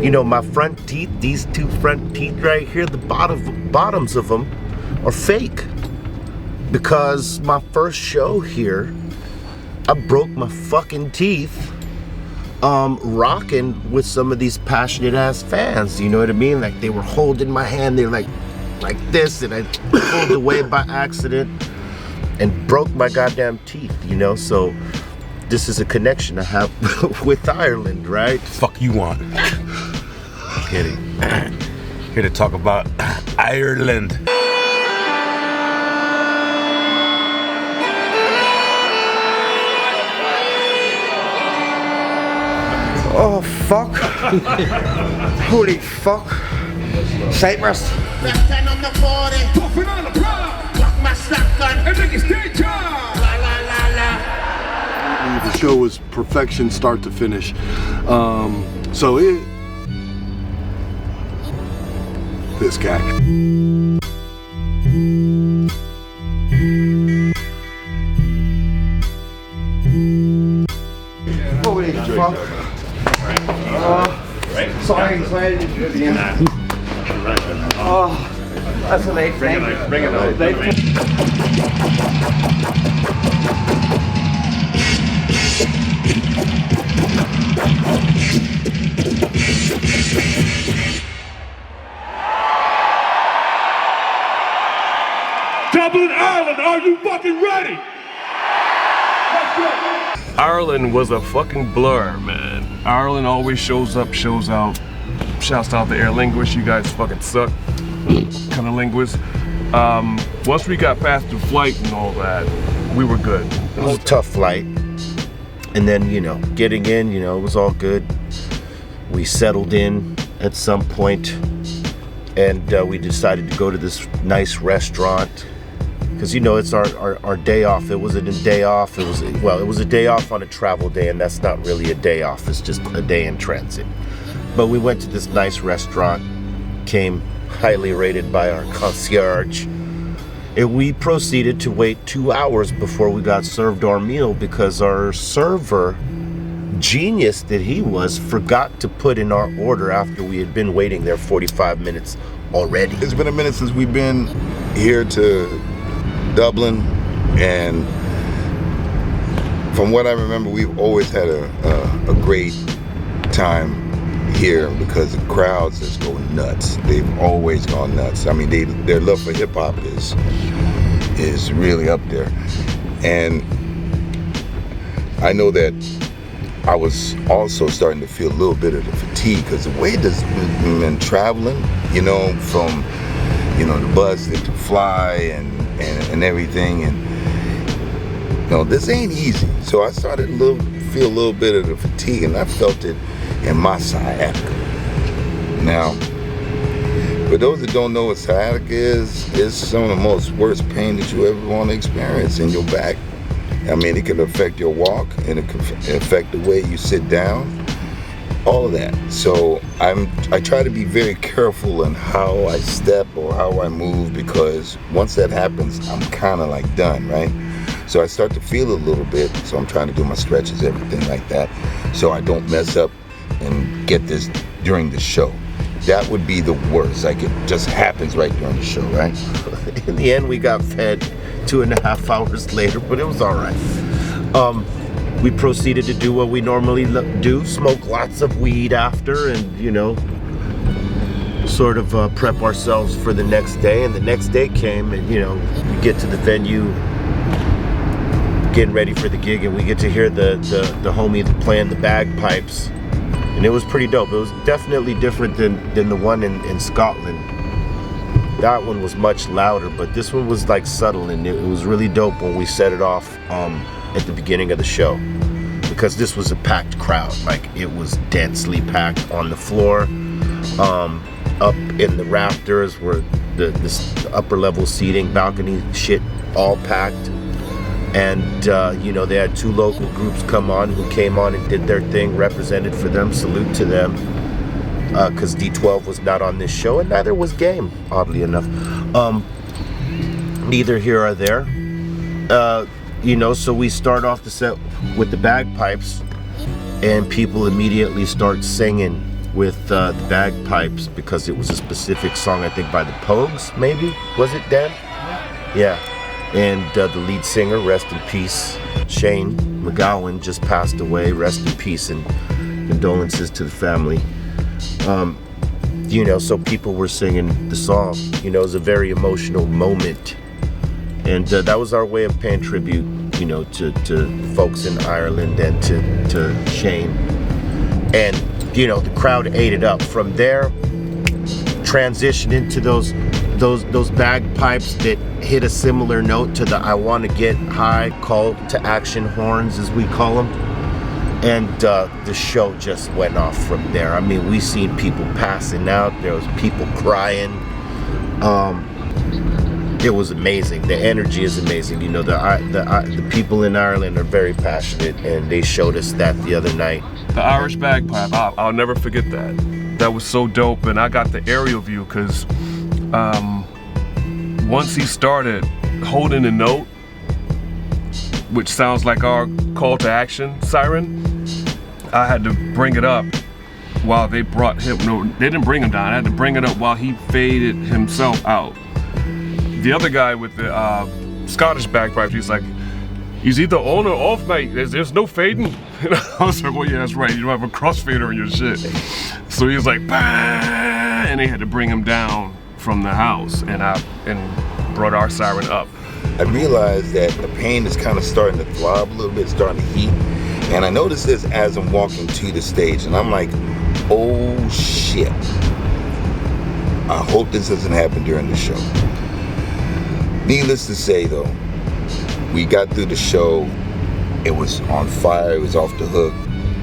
You know, my front teeth, these two front teeth right here, the bottoms of them are fake. Because my first show here, I broke my fucking teeth rocking with some of these passionate ass fans, you know what I mean? Like, they were holding my hand, they're like this, and I pulled away by accident and broke my goddamn teeth, you know? So this is a connection I have with Ireland, right? Fuck you want? Here to talk about Ireland. Oh fuck. Holy fuck. Cypress. Left on the 40. Puffing on the block. Block my shotgun. And make it stay charged. La la la la. The show was perfection start to finish. This guy. Holy fuck. Sorry. Oh, that's a late thing. Bring it out. Dublin, Ireland, are you fucking ready? Let's go. Ireland was a fucking blur, man. Ireland always shows up, shows out. Shouts out to Aer Linguist, you guys fucking suck. Kind of linguist. Once we got past the flight and all that, we were good. It was a tough flight. And then, you know, getting in, you know, it was all good. We settled in at some point, and we decided to go to this nice restaurant. Because, you know, it's our day off. It wasn't a day off. It was a day off on a travel day, and that's not really a day off. It's just a day in transit. But we went to this nice restaurant, came highly rated by our concierge, and we proceeded to wait 2 hours before we got served our meal because our server, genius that he was, forgot to put in our order after we had been waiting there 45 minutes already. It's been a minute since we've been here to Dublin, and from what I remember, we've always had a great time here because the crowds just go nuts. They've always gone nuts. I mean, their love for hip hop is really up there. And I know that I was also starting to feel a little bit of the fatigue because the way this been traveling, you know, from, you know, the bus to fly and everything, and you know, this ain't easy. So I started to feel a little bit of the fatigue, and I felt it in my sciatic. Now, for those that don't know what sciatic is, it's some of the most worst pain that you ever want to experience in your back. I mean, it can affect your walk, and it can affect the way you sit down, all of that. So I try to be very careful in how I step or how I move, because once that happens, I'm kind of like done, right? So I start to feel a little bit, so I'm trying to do my stretches, everything like that, so I don't mess up and get this during the show. That would be the worst. Like, it just happens right during the show, right? In the end, we got fed 2.5 hours later, but it was all right. We proceeded to do what we normally do, smoke lots of weed after, and, you know, sort of prep ourselves for the next day. And the next day came, and, you know, we get to the venue, getting ready for the gig, and we get to hear the homie playing the bagpipes, and it was pretty dope. It was definitely different than the one in Scotland. That one was much louder, but this one was like subtle, and it was really dope when we set it off at the beginning of the show, because this was a packed crowd. Like, it was densely packed on the floor, up in the rafters were the upper level seating, balcony shit, all packed. And you know, they had 2 local groups come on who came on and did their thing, represented for them, salute to them, because D12 was not on this show, and neither was Game, oddly enough. Neither here or there. You know, so we start off the set with the bagpipes, and people immediately start singing with the bagpipes because it was a specific song, I think by the Pogues, maybe? Was it, Dan? Yeah. And the lead singer, rest in peace, Shane MacGowan, just passed away. Rest in peace and condolences to the family. You know, so people were singing the song. You know, it was a very emotional moment. And that was our way of paying tribute, you know, to folks in Ireland and to Shane. And, you know, the crowd ate it up. From there, transitioned into those bagpipes that hit a similar note to the I Want to Get High call to action horns, as we call them. And the show just went off from there. I mean, we seen people passing out. There was people crying. It was amazing. The energy is amazing. You know, the people in Ireland are very passionate, and they showed us that the other night. The Irish bagpipe, I'll never forget that. That was so dope, and I got the aerial view because once he started holding a note, which sounds like our call to action siren, I had to bring it up while they brought him, no, they didn't bring him down, I had to bring it up while he faded himself out. The other guy with the Scottish bagpipes, he's like, he's either on or off, mate. There's no fading. And I was like, well, yeah, that's right. You don't have a crossfader in your shit. So he was like, bah! And they had to bring him down from the house, and brought our siren up. I realized that the pain is kind of starting to throb a little bit, starting to heat. And I noticed this as I'm walking to the stage, and I'm like, oh shit. I hope this doesn't happen during the show. Needless to say though, we got through the show, it was on fire, it was off the hook.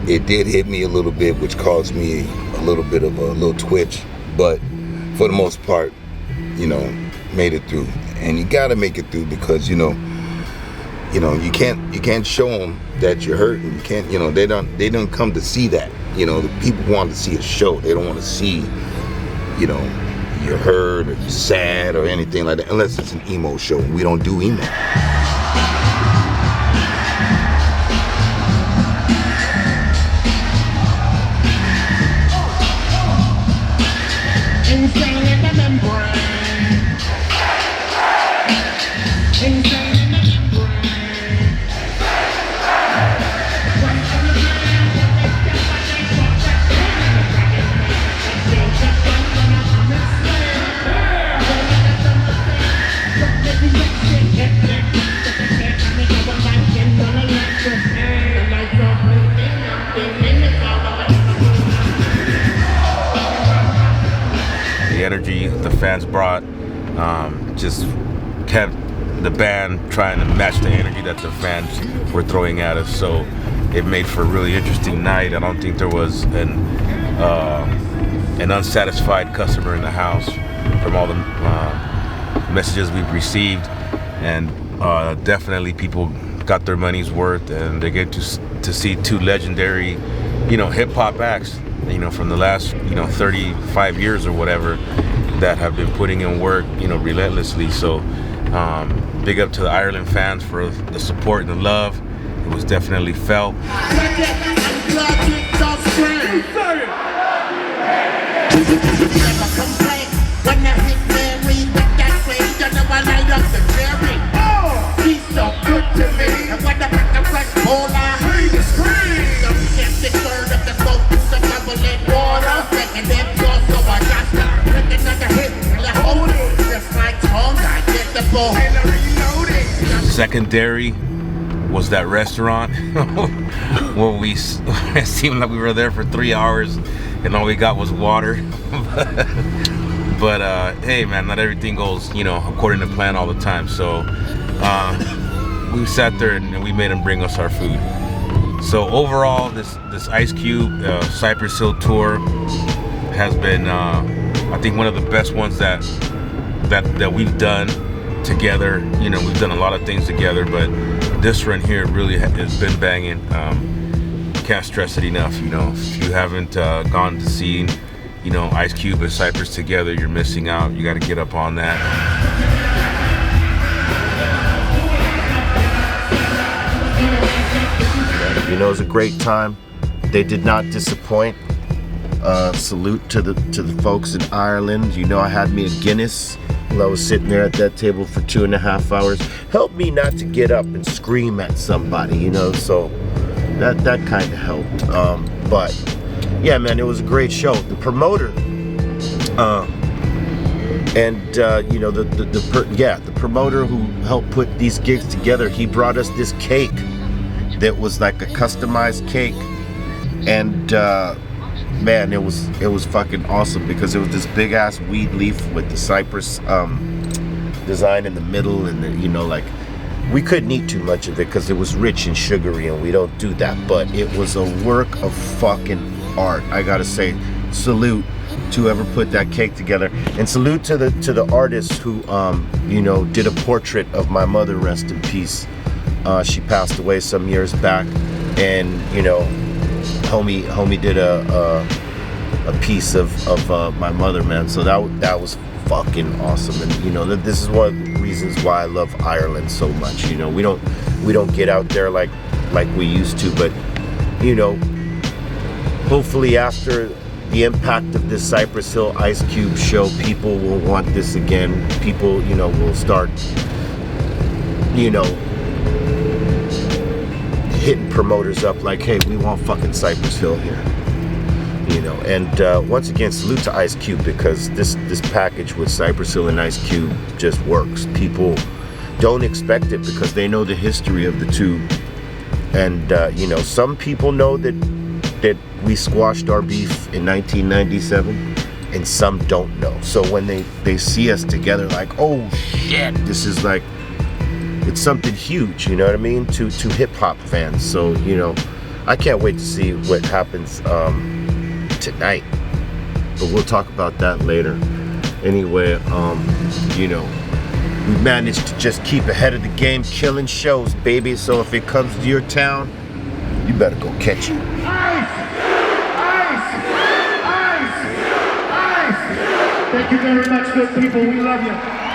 It did hit me a little bit, which caused me a little bit of a little twitch, but for the most part, you know, made it through. And you gotta make it through because, you know, you can't show them that you're hurting. You can't, you know, they don't come to see that. You know, the people want to see a show. They don't want to see, you know, you're hurt or you're sad or anything like that, unless it's an emo show. We don't do emo. Insane in the membrane. Insane in the membrane. The energy the fans brought just kept the band trying to match the energy that the fans were throwing at us. So it made for a really interesting night. I don't think there was an unsatisfied customer in the house from all the messages we've received, and definitely people got their money's worth, and they get to see two legendary, you know, hip-hop acts, you know, from the last, you know, 35 years or whatever, that have been putting in work, you know, relentlessly. So big up to the Ireland fans for the support and the love. It was definitely felt. Secondary was that restaurant. Well, it seemed like we were there for 3 hours and all we got was water. But hey man, not everything goes, you know, according to plan all the time. So we sat there and we made them bring us our food. So overall, this Ice Cube Cypress Hill tour has been I think one of the best ones that we've done together. You know, we've done a lot of things together, but this run here really has been banging. Can't stress it enough. You know, if you haven't gone to see, you know, Ice Cube and Cypress together, you're missing out. You got to get up on that. You know, it was a great time. They did not disappoint. salute to the folks in Ireland. You know, I had me a Guinness while I was sitting there at that table for 2.5 hours. Helped me not to get up and scream at somebody, you know, so that kind of helped. But yeah, man, it was a great show. The promoter, you know, the promoter who helped put these gigs together, he brought us this cake that was like a customized cake, and man, it was fucking awesome because it was this big ass weed leaf with the Cypress design in the middle, and you know, like, we couldn't eat too much of it because it was rich and sugary, and we don't do that. But it was a work of fucking art. I gotta say, salute to whoever put that cake together, and salute to the artist who you know, did a portrait of my mother, rest in peace. She passed away some years back, and you know, homie did a piece of my mother, man. So that was fucking awesome. And you know, this is one of the reasons why I love Ireland so much. You know, we don't get out there like we used to, but you know, hopefully after the impact of this Cypress Hill Ice Cube show, people will want this again. People, you know, will start, you know, hitting promoters up like, hey, we want fucking Cypress Hill here, you know. And once again, salute to Ice Cube, because this package with Cypress Hill and Ice Cube just works. People don't expect it because they know the history of the two, and you know, some people know that we squashed our beef in 1997, and some don't know. So when they see us together, like, oh shit, this is like, it's something huge, you know what I mean, to hip-hop fans. So, you know, I can't wait to see what happens tonight, but we'll talk about that later. Anyway, you know, we managed to just keep ahead of the game, killing shows, baby. So if it comes to your town, you better go catch it. Thank you very much, good people. We love you.